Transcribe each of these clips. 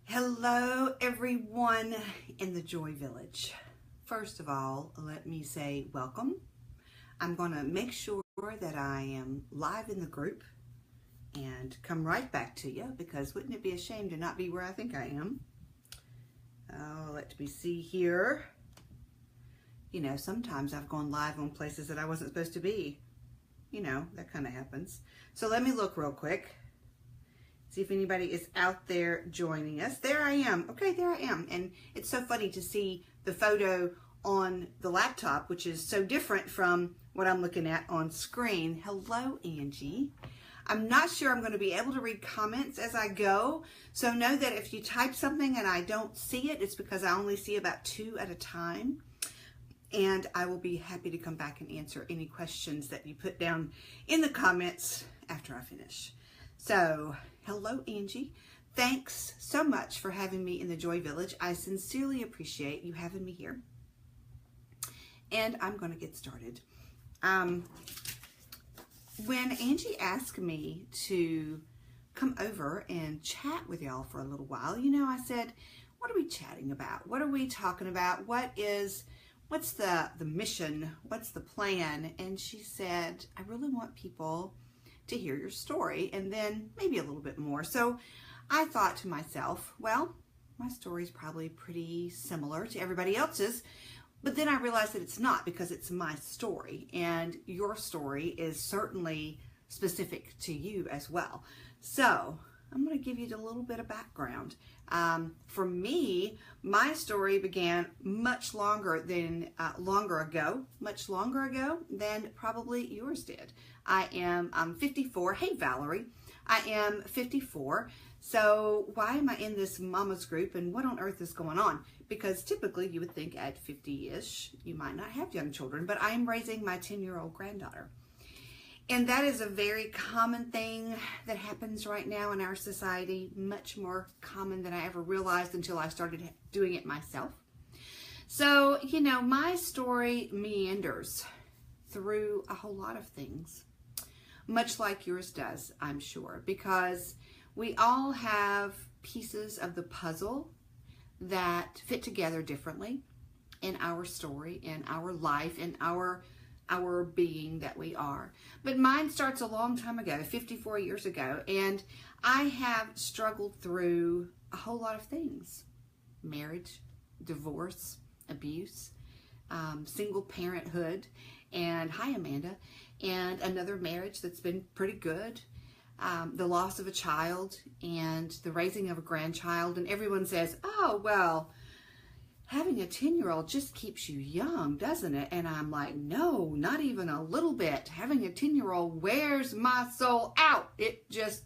Hello, everyone in the Joy Village. First of all, let me say welcome. I'm going to make sure that I am live in the group and come right back to you, because wouldn't it be a shame to not be where I think I am? Oh, let me see here. You know, sometimes I've gone live on places that I wasn't supposed to be. You know, that kind of happens. So let me look real quick. See if anybody is out there joining us. There I am. Okay, there I am. And it's so funny to see the photo on the laptop, which is so different from what I'm looking at on screen. Hello, Angie. I'm not sure I'm going to be able to read comments as I go. So know that if you type something and I don't see it, it's because I only see about 2 at a time. And I will be happy to come back and answer any questions that you put down in the comments after I finish. So, hello, Angie. Thanks so much for having me in the Joy Village. I sincerely appreciate you having me here. And I'm going to get started. When Angie asked me to come over and chat with y'all for a little while, you know, I said, what are we chatting about? What are we talking about? What's the mission? What's the plan? And she said, I really want people to hear your story, and then maybe a little bit more. So I thought to myself, well, my story is probably pretty similar to everybody else's, but then I realized that it's not, because it's my story, and your story is certainly specific to you as well. So I'm going to give you a little bit of background. For me, my story began much longer ago than probably yours did. I'm 54. Hey, Valerie. I am 54. So why am I in this mama's group, and what on earth is going on? Because typically you would think at 50-ish, you might not have young children, but I am raising my 10-year-old granddaughter. And that is a very common thing that happens right now in our society, much more common than I ever realized until I started doing it myself. So, you know, my story meanders through a whole lot of things, much like yours does, I'm sure, because we all have pieces of the puzzle that fit together differently in our story, in our life, in our being that we are. But mine starts a long time ago, 54 years ago, and I have struggled through a whole lot of things: marriage, divorce, abuse, single parenthood, and hi, Amanda, and another marriage that's been pretty good, the loss of a child, and the raising of a grandchild. And everyone says, oh, well, having a 10-year-old just keeps you young, doesn't it? And I'm like, no, not even a little bit. Having a 10-year-old wears my soul out. It just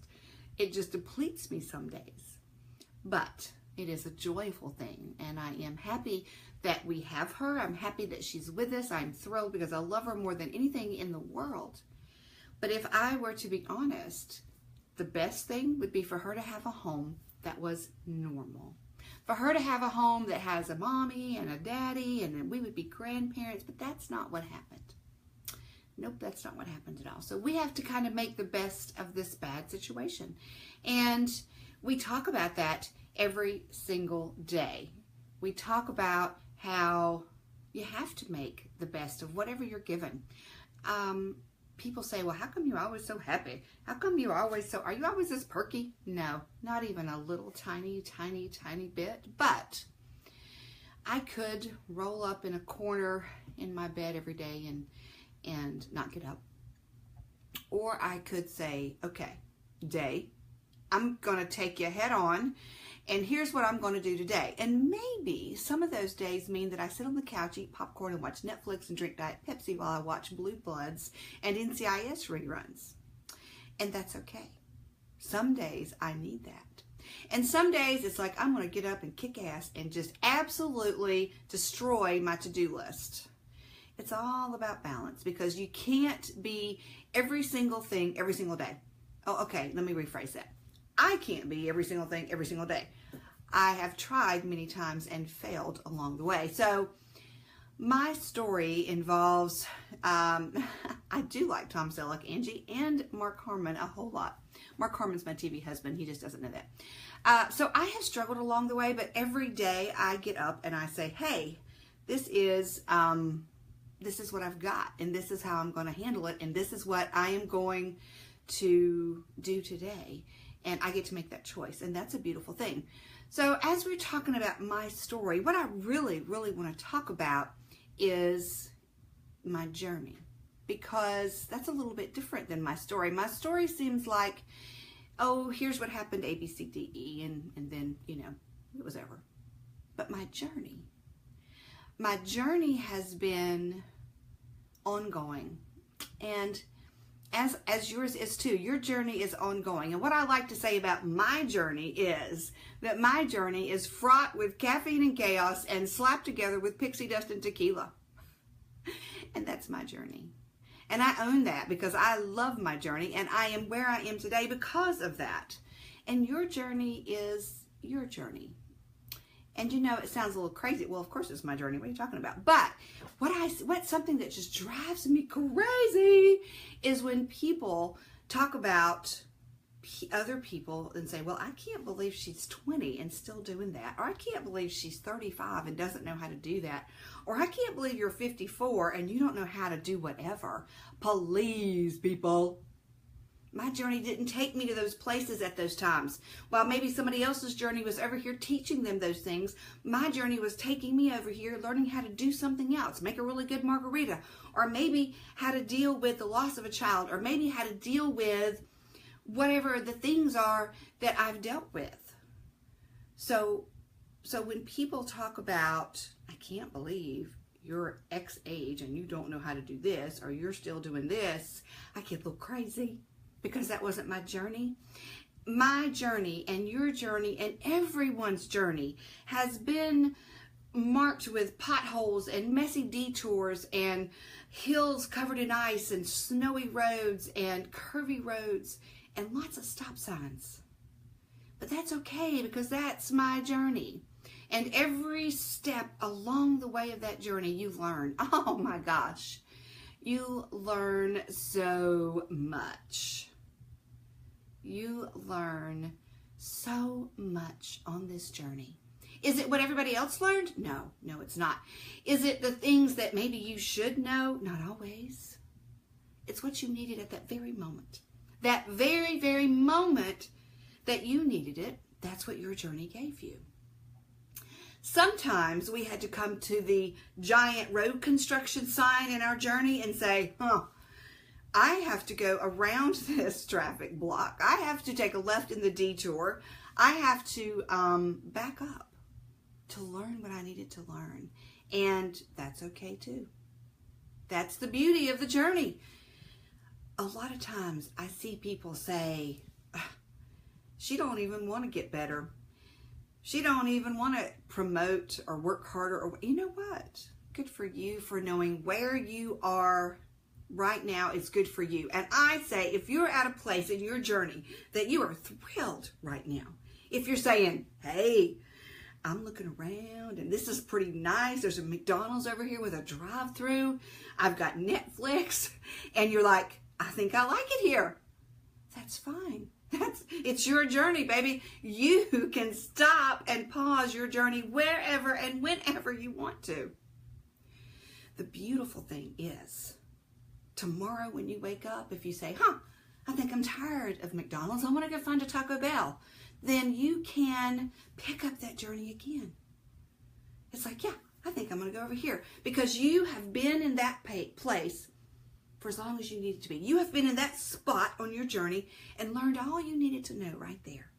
depletes me some days. But it is a joyful thing, and I am happy that we have her. I'm happy that she's with us. I'm thrilled because I love her more than anything in the world. But if I were to be honest, the best thing would be for her to have a home that was normal. For her to have a home that has a mommy and a daddy, and then we would be grandparents, but that's not what happened. Nope, that's not what happened at all. So we have to kind of make the best of this bad situation. And we talk about that every single day. We talk about how you have to make the best of whatever you're given. People say, well, how come you're always so happy? How come you're always are you always this perky? No, not even a little tiny bit. But I could roll up in a corner in my bed every day and not get up. Or I could say, okay, day, I'm going to take you head on, and here's what I'm going to do today. And maybe some of those days mean that I sit on the couch, eat popcorn, and watch Netflix and drink Diet Pepsi while I watch Blue Bloods and NCIS reruns. And that's okay. Some days I need that. And some days it's like I'm going to get up and kick ass and just absolutely destroy my to-do list. It's all about balance, because you can't be every single thing every single day. Oh, okay, let me rephrase that. I can't be every single thing every single day. I have tried many times and failed along the way. So my story involves, I do like Tom Selleck, Angie, and Mark Harmon a whole lot. Mark Harmon's my TV husband. He just doesn't know that. So I have struggled along the way, but every day I get up and I say, hey, this is what I've got, and this is how I'm going to handle it, and this is what I am going to do today. And I get to make that choice, and that's a beautiful thing. So as we're talking about my story, what I really, really want to talk about is my journey, because that's a little bit different than my story. My story seems like, oh, here's what happened, A, B, C, D, E, and then, you know, it was over. But my journey has been ongoing, and as yours is too. Your journey is ongoing. And what I like to say about my journey is that my journey is fraught with caffeine and chaos and slapped together with pixie dust and tequila. And that's my journey. And I own that, because I love my journey, and I am where I am today because of that. And your journey is your journey. And you know, it sounds a little crazy. Well, of course it's my journey. What are you talking about? But what's something that just drives me crazy is when people talk about other people and say, well, I can't believe she's 20 and still doing that. Or I can't believe she's 35 and doesn't know how to do that. Or I can't believe you're 54 and you don't know how to do whatever. Please, people. My journey didn't take me to those places at those times. While maybe somebody else's journey was over here teaching them those things, my journey was taking me over here learning how to do something else, make a really good margarita, or maybe how to deal with the loss of a child, or maybe how to deal with whatever the things are that I've dealt with. So when people talk about, I can't believe you're X age and you don't know how to do this, or you're still doing this, I get a little crazy. Because that wasn't my journey. My journey and your journey and everyone's journey has been marked with potholes and messy detours and hills covered in ice and snowy roads and curvy roads and lots of stop signs. But that's okay, because that's my journey. And every step along the way of that journey, you learn. Oh my gosh. You learn so much. You learn so much on this journey. Is it what everybody else learned? No, it's not. Is it the things that maybe you should know? Not always. It's what you needed at that very moment. That very, very moment that you needed it, that's what your journey gave you. Sometimes we had to come to the giant road construction sign in our journey and say, I have to go around this traffic block. I have to take a left in the detour. I have to back up to learn what I needed to learn. And that's okay too. That's the beauty of the journey. A lot of times I see people say, she don't even want to get better. She don't even want to promote or work harder. Or, you know what? Good for you for knowing where you are right now is good for you. And I say, if you're at a place in your journey that you are thrilled right now, if you're saying, hey, I'm looking around and this is pretty nice. There's a McDonald's over here with a drive-through. I've got Netflix. And you're like, I think I like it here. That's fine. It's your journey, baby. You can stop and pause your journey wherever and whenever you want to. The beautiful thing is, tomorrow when you wake up, if you say, I think I'm tired of McDonald's, I want to go find a Taco Bell, then you can pick up that journey again. It's like, yeah, I think I'm going to go over here, because you have been in that place for as long as you needed to be. You have been in that spot on your journey and learned all you needed to know right there.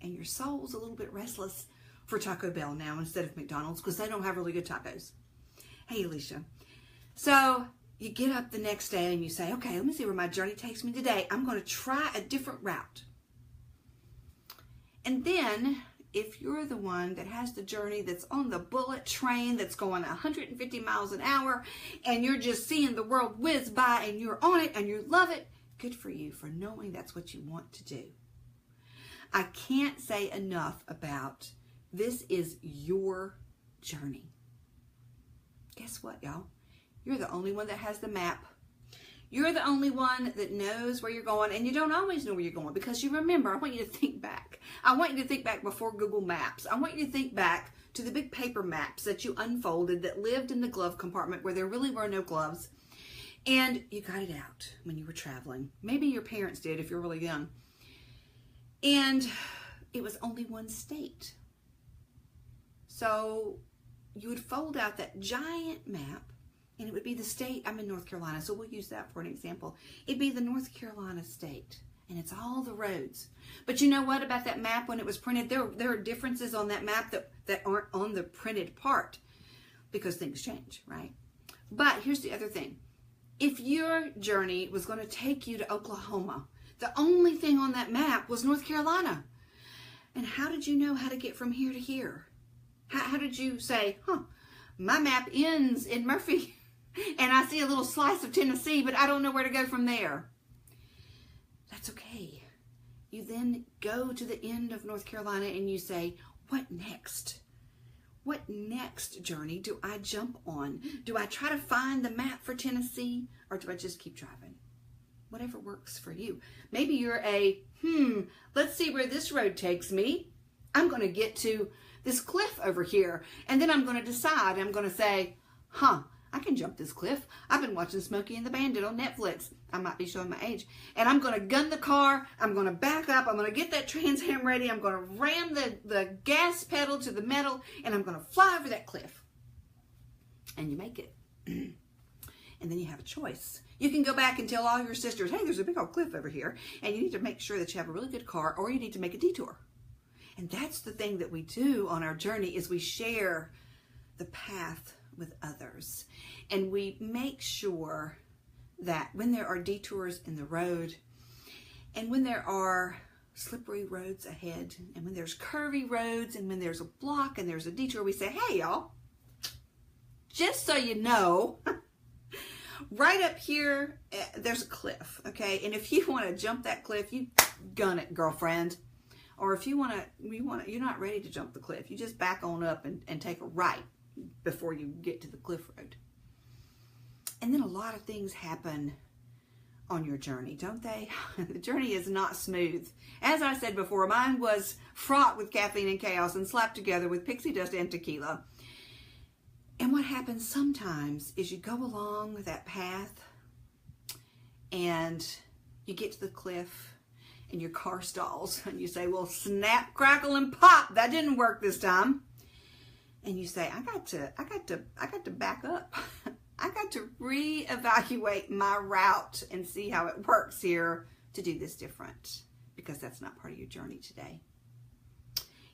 And your soul's a little bit restless for Taco Bell now instead of McDonald's, because they don't have really good tacos. Hey, Alicia. So you get up the next day and you say, okay, let me see where my journey takes me today. I'm going to try a different route. And then, if you're the one that has the journey that's on the bullet train that's going 150 miles an hour and you're just seeing the world whiz by and you're on it and you love it, good for you for knowing that's what you want to do. I can't say enough about this is your journey. Guess what, y'all? You're the only one that has the map. You're the only one that knows where you're going, and you don't always know where you're going because you remember, I want you to think back. I want you to think back before Google Maps. I want you to think back to the big paper maps that you unfolded that lived in the glove compartment where there really were no gloves. And you got it out when you were traveling. Maybe your parents did if you're really young. And it was only one state. So you would fold out that giant map, and it would be the state. I'm in North Carolina, so we'll use that for an example. It'd be the North Carolina state, and it's all the roads. But you know what about that map when it was printed? There are differences on that map that aren't on the printed part because things change, right? But here's the other thing. If your journey was going to take you to Oklahoma, the only thing on that map was North Carolina. And how did you know how to get from here to here? How did you say, my map ends in Murphy and I see a little slice of Tennessee, but I don't know where to go from there? That's okay. You then go to the end of North Carolina and you say, what next? What next journey do I jump on? Do I try to find the map for Tennessee, or do I just keep driving? Whatever works for you. Maybe you're let's see where this road takes me. I'm going to get to this cliff over here, and then I'm going to decide. I'm going to say, I can jump this cliff. I've been watching Smokey and the Bandit on Netflix. I might be showing my age. And I'm going to gun the car. I'm going to back up. I'm going to get that Trans Am ready. I'm going to ram the gas pedal to the metal, and I'm going to fly over that cliff. And you make it. And then you have a choice. You can go back and tell all your sisters, hey, there's a big old cliff over here, and you need to make sure that you have a really good car, or you need to make a detour. And that's the thing that we do on our journey, is we share the path with others. And we make sure that when there are detours in the road, and when there are slippery roads ahead, and when there's curvy roads, and when there's a block and there's a detour, we say, hey y'all, just so you know, right up here, there's a cliff, okay? And if you want to jump that cliff, you gun it, girlfriend. Or if you want to, you're not ready to jump the cliff, you just back on up and take a right before you get to the cliff road. And then a lot of things happen on your journey, don't they? The journey is not smooth. As I said before, mine was fraught with caffeine and chaos and slapped together with pixie dust and tequila. And what happens sometimes is you go along that path and you get to the cliff and your car stalls and you say, well, snap, crackle, and pop. That didn't work this time. And you say, I got to back up. I got to reevaluate my route and see how it works here to do this different, because that's not part of your journey today.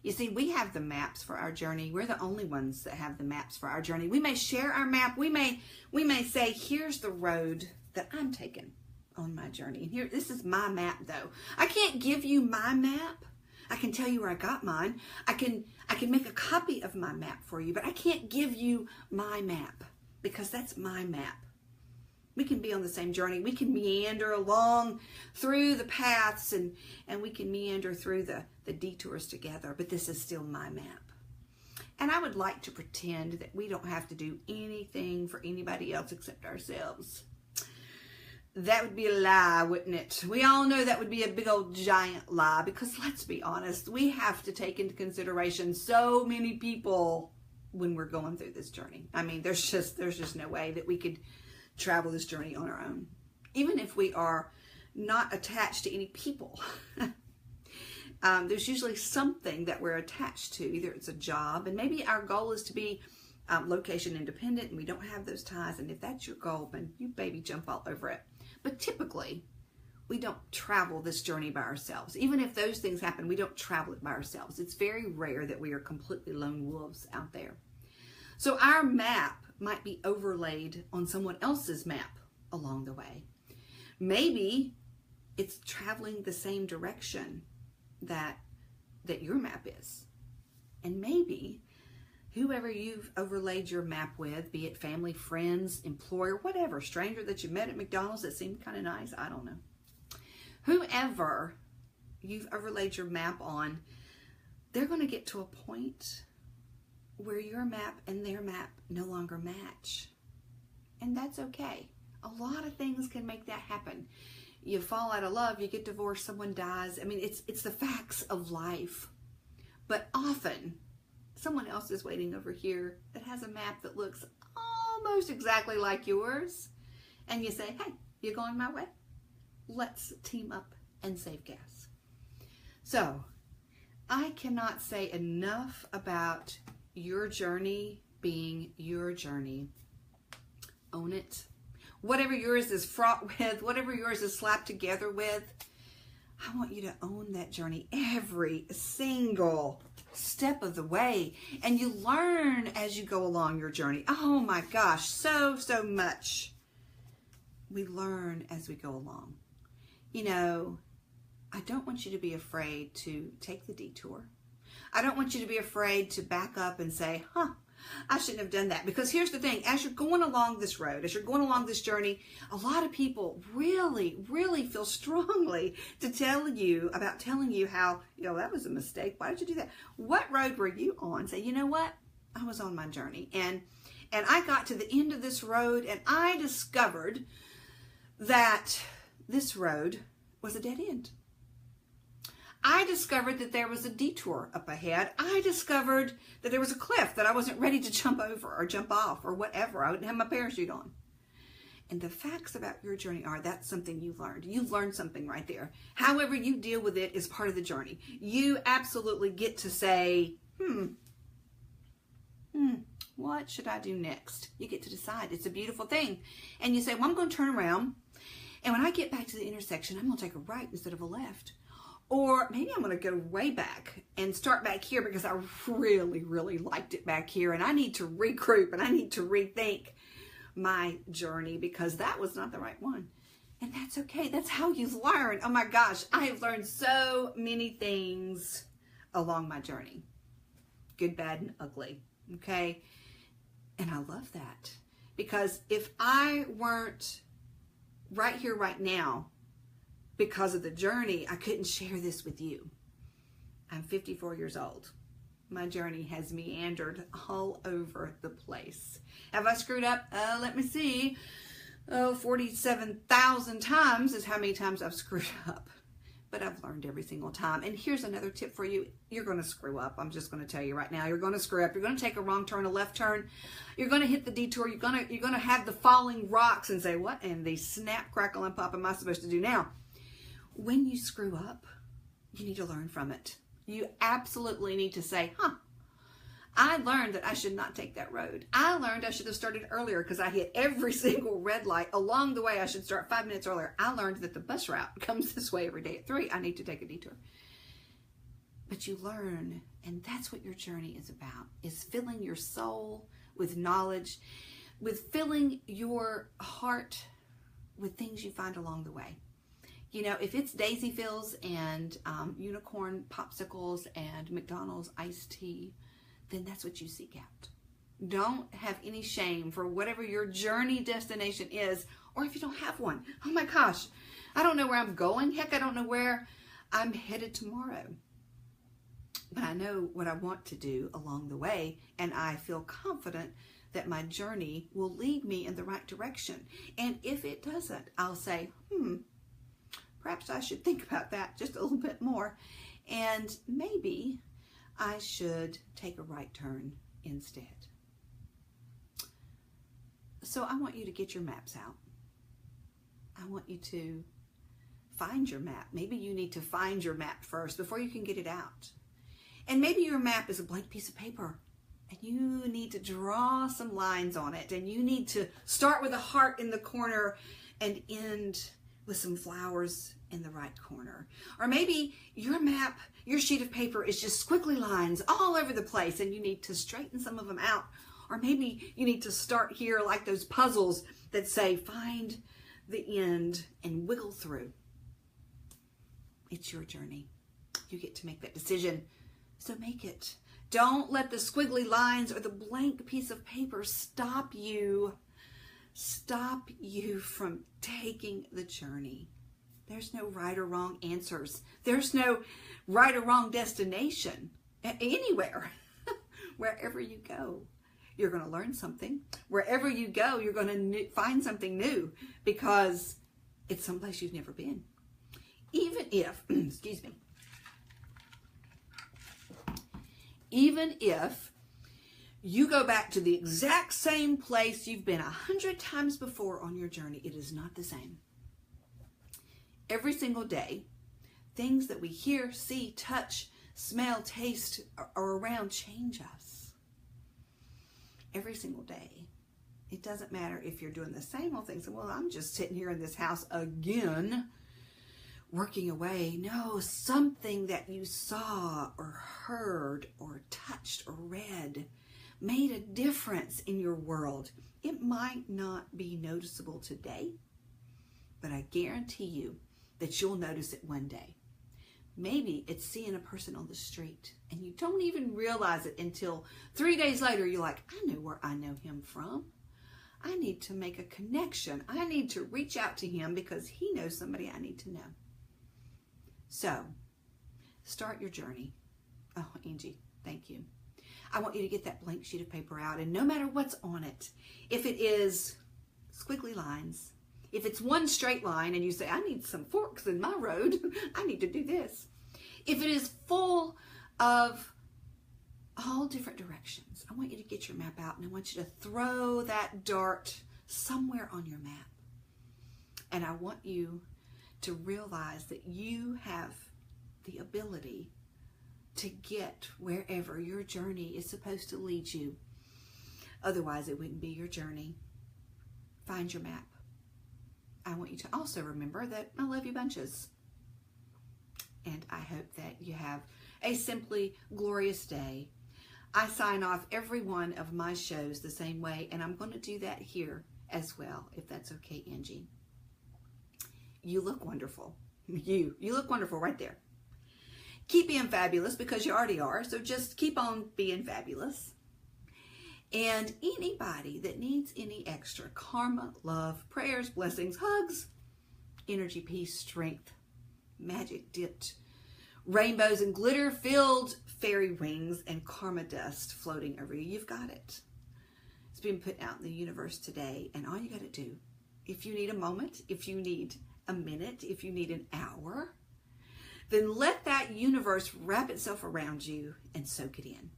You see, we have the maps for our journey. We're the only ones that have the maps for our journey. We may share our map. We may say, here's the road that I'm taking on my journey. And here, this is my map though. I can't give you my map. I can tell you where I got mine. I can make a copy of my map for you, but I can't give you my map because that's my map. We can be on the same journey. We can meander along through the paths and we can meander through the detours together, but this is still my map. And I would like to pretend that we don't have to do anything for anybody else except ourselves. That would be a lie, wouldn't it? We all know that would be a big old giant lie, because let's be honest, we have to take into consideration so many people when we're going through this journey. I mean, there's just no way that we could travel this journey on our own, even if we are not attached to any people. There's usually something that we're attached to. Either it's a job, and maybe our goal is to be location independent, and we don't have those ties. And if that's your goal, then you baby jump all over it. But typically, we don't travel this journey by ourselves. Even if those things happen, we don't travel it by ourselves. It's very rare that we are completely lone wolves out there. So our map might be overlaid on someone else's map along the way. Maybe it's traveling the same direction that your map is. And maybe whoever you've overlaid your map with, be it family, friends, employer, whatever, stranger that you met at McDonald's that seemed kind of nice, I don't know. Whoever you've overlaid your map on, they're going to get to a point where your map and their map no longer match. And that's okay. A lot of things can make that happen. You fall out of love, you get divorced, someone dies. I mean, it's the facts of life. But often, someone else is waiting over here that has a map that looks almost exactly like yours. And you say, hey, you're going my way? Let's team up and save gas. So, I cannot say enough about your journey being your journey. Own it. Whatever yours is fraught with, whatever yours is slapped together with, I want you to own that journey every single step of the way. And you learn as you go along your journey. Oh my gosh, so much. We learn as we go along. You know, I don't want you to be afraid to take the detour. I don't want you to be afraid to back up and say, I shouldn't have done that. Because here's the thing, as you're going along this road, as you're going along this journey, a lot of people really feel strongly to tell you how, that was a mistake. Why did you do that? What road were you on? Say, you know what? I was on my journey. And I got to the end of this road and I discovered that this road was a dead end. I discovered that there was a detour up ahead. I discovered that there was a cliff that I wasn't ready to jump over or jump off or whatever. I didn't have my parachute on. And the facts about your journey are that's something you learned. You've learned something right there. However you deal with it is part of the journey. You absolutely get to say, what should I do next? You get to decide. It's a beautiful thing. And you say, well, I'm going to turn around. And when I get back to the intersection, I'm going to take a right instead of a left. Or maybe I'm going to go way back and start back here because I really liked it back here. And I need to regroup and I need to rethink my journey because that was not the right one. And that's okay. That's how you learn. Oh my gosh, I have learned so many things along my journey. Good, bad, and ugly. Okay? And I love that. Because if I weren't right here, right now, because of the journey, I couldn't share this with you. I'm 54 years old. My journey has meandered all over the place. Have I screwed up? Let me see. 47,000 times is how many times I've screwed up. But I've learned every single time. And here's another tip for you. You're going to screw up. I'm just going to tell you right now. You're going to screw up. You're going to take a wrong turn, a left turn. You're going to hit the detour. You're going to have the falling rocks and say, what in the snap, crackle, and pop am I supposed to do now? When you screw up, you need to learn from it. You absolutely need to say, I learned that I should not take that road. I learned I should have started earlier because I hit every single red light. Along the way, I should start 5 minutes earlier. I learned that the bus route comes this way every day at 3. I need to take a detour. But you learn, and that's what your journey is about, is filling your soul with knowledge, with filling your heart with things you find along the way. You know, if it's Daisy Fills and unicorn popsicles and McDonald's iced tea, then that's what you seek out. Don't have any shame for whatever your journey destination is, or if you don't have one. Oh my gosh, I don't know where I'm going. Heck, I don't know where I'm headed tomorrow. But I know what I want to do along the way, and I feel confident that my journey will lead me in the right direction. And if it doesn't, I'll say, perhaps I should think about that just a little bit more. And maybe I should take a right turn instead. So I want you to get your maps out. I want you to find your map. Maybe you need to find your map first before you can get it out. And maybe your map is a blank piece of paper and you need to draw some lines on it, and you need to start with a heart in the corner and end with some flowers in the right corner. Or maybe your map, your sheet of paper is just squiggly lines all over the place and you need to straighten some of them out. Or maybe you need to start here like those puzzles that say, find the end and wiggle through. It's your journey. You get to make that decision. So make it. Don't let the squiggly lines or the blank piece of paper stop you from taking the journey. There's no right or wrong answers. There's no right or wrong destination anywhere. Wherever you go, you're going to learn something. Wherever you go, you're going to find something new because it's someplace you've never been. Even if, excuse me, even if you go back to the exact same place you've been 100 times before on your journey, it is not the same. Every single day, things that we hear, see, touch, smell, taste, or around change us. Every single day. It doesn't matter if you're doing the same old things. Well, I'm just sitting here in this house again, working away. No, something that you saw or heard or touched or read made a difference in your world. It might not be noticeable today, but I guarantee you that you'll notice it one day. Maybe it's seeing a person on the street and you don't even realize it until 3 days later. You're like, I know where I know him from. I need to make a connection. I need to reach out to him because he knows somebody I need to know. So, start your journey. Oh, Angie, thank you. I want you to get that blank sheet of paper out, and no matter what's on it, if it is squiggly lines, if it's one straight line and you say, I need some forks in my road, I need to do this. If it is full of all different directions, I want you to get your map out and I want you to throw that dart somewhere on your map. And I want you to realize that you have the ability to get wherever your journey is supposed to lead you. Otherwise, it wouldn't be your journey. Find your map. I want you to also remember that I love you bunches. And I hope that you have a simply glorious day. I sign off every one of my shows the same way, and I'm going to do that here as well, if that's okay, Angie. You look wonderful. You look wonderful right there. Keep being fabulous because you already are, so just keep on being fabulous. And anybody that needs any extra karma, love, prayers, blessings, hugs, energy, peace, strength, magic dipped, rainbows and glitter filled fairy wings and karma dust floating over you, you've got it. It's been put out in the universe today, and all you got to do, if you need a moment, if you need a minute, if you need an hour, then let that universe wrap itself around you and soak it in.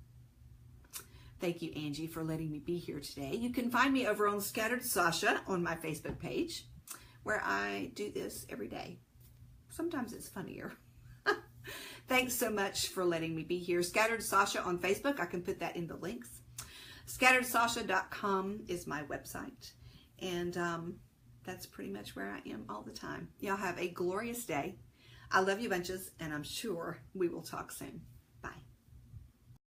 Thank you, Angie, for letting me be here today. You can find me over on Scattered Sasha on my Facebook page, where I do this every day. Sometimes it's funnier. Thanks so much for letting me be here. Scattered Sasha on Facebook. I can put that in the links. ScatteredSasha.com is my website. And that's pretty much where I am all the time. Y'all have a glorious day. I love you bunches, and I'm sure we will talk soon.